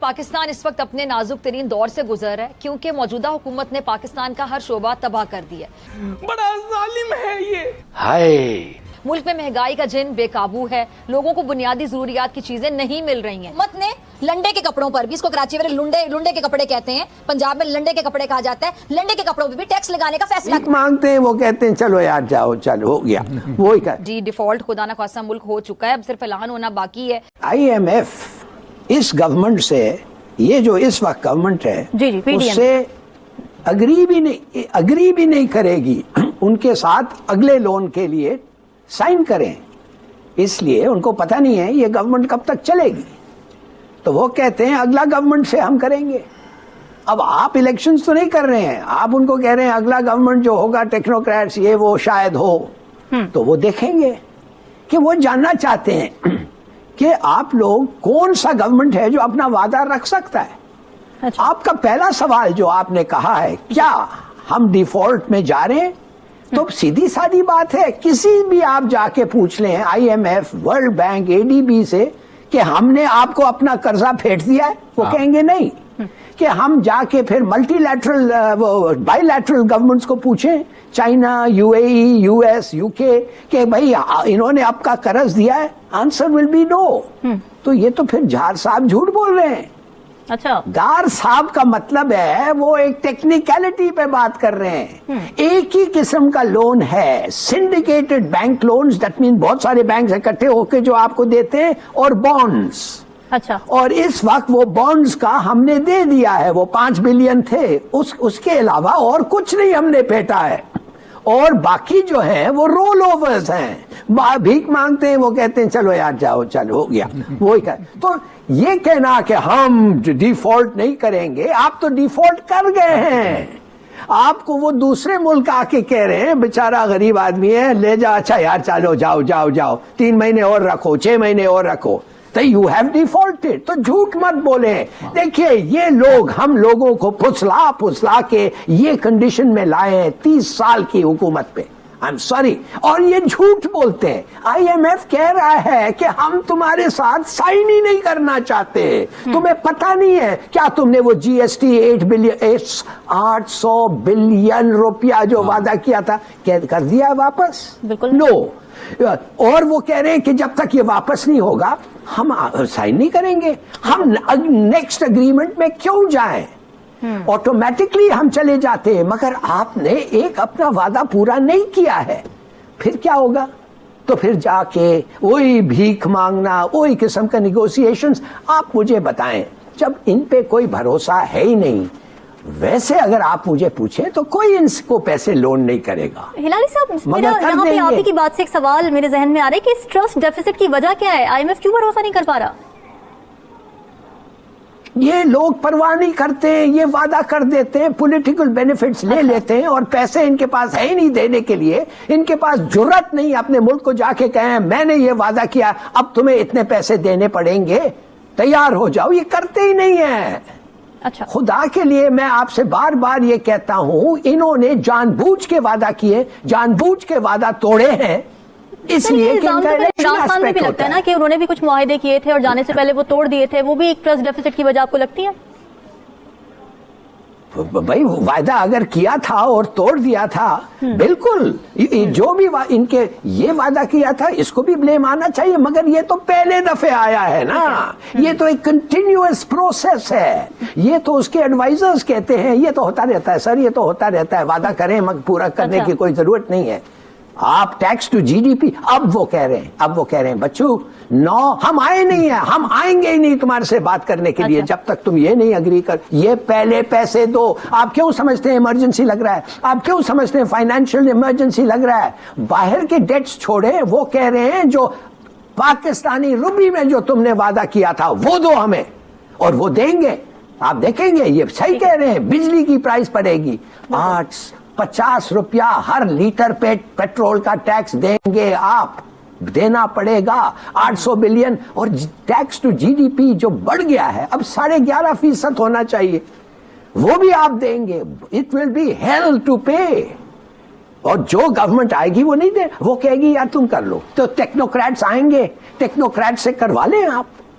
پاکستان اس وقت اپنے نازک ترین دور سے گزر رہا ہے کیونکہ موجودہ حکومت نے پاکستان کا ہر شعبہ تباہ کر دیا ہے. بڑا ظالم ہے یہ. ہائے ملک میں مہنگائی کا جن بے قابو ہے, لوگوں کو بنیادی ضروریات کی چیزیں نہیں مل رہی ہیں. حکومت نے لنڈے کے کپڑوں پر بھی, اس کو کراچی والے لنڈے کے کپڑے کہتے ہیں, پنجاب میں لنڈے کے کپڑے کہا جاتا ہے, لنڈے کے کپڑوں پہ بھی ٹیکس لگانے کا فیصلہ مانگتے ہیں. وہ کہتے ہیں چلو یار جاؤ, چلو ہو گیا. وہی جی ڈیفالٹ خدا نہ خواستہ ملک ہو چکا ہے, اب صرف اعلان ہونا باقی ہے. IMF اس گورنمنٹ سے, یہ جو اس وقت گورنمنٹ ہے اس سے اگری بھی نہیں کرے گی. ان کے ساتھ اگلے لون کے لیے سائن کریں, اس لیے ان کو پتہ نہیں ہے یہ گورنمنٹ کب تک چلے گی. تو وہ کہتے ہیں اگلا گورنمنٹ سے ہم کریں گے. اب آپ الیکشنز تو نہیں کر رہے ہیں, آپ ان کو کہہ رہے ہیں اگلا گورنمنٹ جو ہوگا ٹیکنوکریٹس یہ وہ شاید ہو. تو وہ دیکھیں گے کہ وہ جاننا چاہتے ہیں کہ آپ لوگ کون سا گورنمنٹ ہے جو اپنا وعدہ رکھ سکتا ہے. آپ کا پہلا سوال جو آپ نے کہا ہے کیا ہم ڈیفالٹ میں جا رہے ہیں, تو سیدھی سادی بات ہے, کسی بھی آپ جا کے پوچھ لیں IMF, ورلڈ بینک, ADB سے کہ ہم نے آپ کو اپنا قرضہ پھینٹ دیا ہے, وہ کہیں گے نہیں. کہ ہم جا کے پھر multi lateral by lateral governments کو پوچھیں, چائنا, UAE, US, UK, کہ بھائی انہوں نے آپ کا قرض دیا ہے, آنسر ول بی نو. تو یہ تو پھر جھار صاحب جھوٹ بول رہے ہیں. اچھا, دار صاحب کا مطلب ہے وہ ایک ٹیکنیکلٹی پہ بات کر رہے ہیں. ایک ہی قسم کا لون ہے, سنڈیکیٹڈ بینک لونز, دیٹ مین بہت سارے بینکس اکٹھے ہو کے جو آپ کو دیتے ہیں, اور بانڈز. اچھا, اور اس وقت وہ بانڈز کا ہم نے دے دیا ہے, وہ 5 بلین تھے, اس کے علاوہ اور کچھ نہیں ہم نے پھینٹا ہے. اور باقی جو ہیں وہ رول اوورز ہیں, بھیک مانگتے ہیں, وہ کہتے ہیں چلو یار جاؤ, چلو ہو گیا. وہی تو یہ کہنا کہ ہم ڈیفالٹ نہیں کریں گے, آپ تو ڈیفالٹ کر گئے ہیں. آپ کو وہ دوسرے ملک آ کے کہہ رہے ہیں بیچارہ غریب آدمی ہے, لے جا, اچھا یار چلو جاؤ جاؤ جاؤ, 3 مہینے اور رکھو, 6 مہینے اور رکھو, تو یو ہیو ڈیفالٹڈ. تو جھوٹ مت بولیں. دیکھیے یہ لوگ ہم لوگوں کو پھسلا کے یہ کنڈیشن میں لائے ہیں 30 سال کی حکومت پہ. I'm sorry. اور یہ جھوٹ بولتے ہیں. IMF کہہ رہا ہے کہ ہم تمہارے ساتھ سائن ہی نہیں کرنا چاہتے. تمہیں پتہ نہیں ہے کیا تم نے وہ GST 800 بلین روپیہ جو وعدہ کیا تھا کر دیا واپس؟ بالکل نو. اور وہ کہہ رہے ہیں کہ جب تک یہ واپس نہیں ہوگا ہم سائن نہیں کریں گے. ہم نیکسٹ اگریمنٹ میں کیوں جائیں؟ آٹومیٹکلی ہم چلے جاتے ہیں. مگر آپ نے ایک اپنا وعدہ پورا نہیں کیا ہے, پھر کیا ہوگا؟ تو پھر جا کے وہی بھیک مانگنا, وہی قسم کا نیگوسیشنز. آپ مجھے بتائیں, جب ان پہ کوئی بھروسہ ہے ہی نہیں, ویسے اگر آپ مجھے پوچھیں تو کوئی ان کو پیسے لون نہیں کرے گا. ہلالی صاحب, میرا یہاں پہ آپ ہی کی بات سے ایک سوال میرے ذہن میں آ رہا ہے کہ اس ٹرسٹ ڈیفیسٹ کی وجہ کیا ہے؟ IMF کیوں بھروسہ نہیں کر پا رہا؟ یہ لوگ پرواہ نہیں کرتے ہیں, یہ وعدہ کر دیتے ہیں, پولیٹیکل بینیفٹس لے لیتے ہیں, اور پیسے ان کے پاس ہے ہی نہیں دینے کے لیے. ان کے پاس جرأت نہیں اپنے ملک کو جا کے کہیں میں نے یہ وعدہ کیا, اب تمہیں اتنے پیسے دینے پڑیں گے, تیار ہو جاؤ. یہ کرتے ہی نہیں ہیں. اچھا, خدا کے لیے میں آپ سے بار بار یہ کہتا ہوں, انہوں نے جان بوجھ کے وعدہ کیے, جان بوجھ کے وعدہ توڑے ہیں, اس لیے کہ ان کا عمران خان میں بھی لگتا ہے نا کہ انہوں نے بھی کچھ معاہدے کیے تھے اور جانے سے پہلے وہ توڑ دیے تھے, وہ بھی ایک ٹرسٹ ڈیفیسٹ کی وجہ آپ کو لگتی ہے؟ بھائی وعدہ اگر کیا تھا اور توڑ دیا تھا, بالکل جو بھی ان کے یہ وعدہ کیا تھا اس کو بھی بلیم آنا چاہیے. مگر یہ تو پہلے دفعے آیا ہے نا, یہ تو ایک کنٹینیوس پروسیس ہے. یہ تو اس کے ایڈوائزرز کہتے ہیں یہ تو ہوتا رہتا ہے سر, یہ تو ہوتا رہتا ہے, وعدہ کریں مگر پورا کرنے کی کوئی ضرورت نہیں ہے. آپ ٹیکس ٹو GDP, اب وہ کہہ رہے ہیں بچوں نو ہم آئے نہیں ہیں, ہم آئیں گے ہی نہیں تمہارے سے بات کرنے کے لیے جب تک تم یہ نہیں اگری کر. یہ پہلے پیسے دو. آپ کیوں سمجھتے ہیں ایمرجنسی لگ رہا ہے؟ آپ کیوں سمجھتے ہیں فائنینشیل ایمرجنسی لگ رہا ہے؟ باہر کے ڈیٹس چھوڑے, وہ کہہ رہے ہیں جو پاکستانی روپی میں جو تم نے وعدہ کیا تھا وہ دو ہمیں, اور وہ دیں گے. آپ دیکھیں گے یہ صحیح کہہ رہے ہیں. بجلی کی پرائس پڑے گی 50 روپیہ ہر لیٹر پیٹرول کا ٹیکس دیں گے, آپ دینا پڑے گا 800 بلین. اور ٹیکس ٹو GDP جو بڑھ گیا ہے اب 11.5% ہونا چاہیے, وہ بھی آپ دیں گے. It will be hell to pay. اور جو گورنمنٹ آئے گی وہ نہیں دے, وہ کہے گی یار تم کر لو. تو ٹیکنوکریٹس آئیں گے, ٹیکنوکریٹ سے کروا لیں آپ.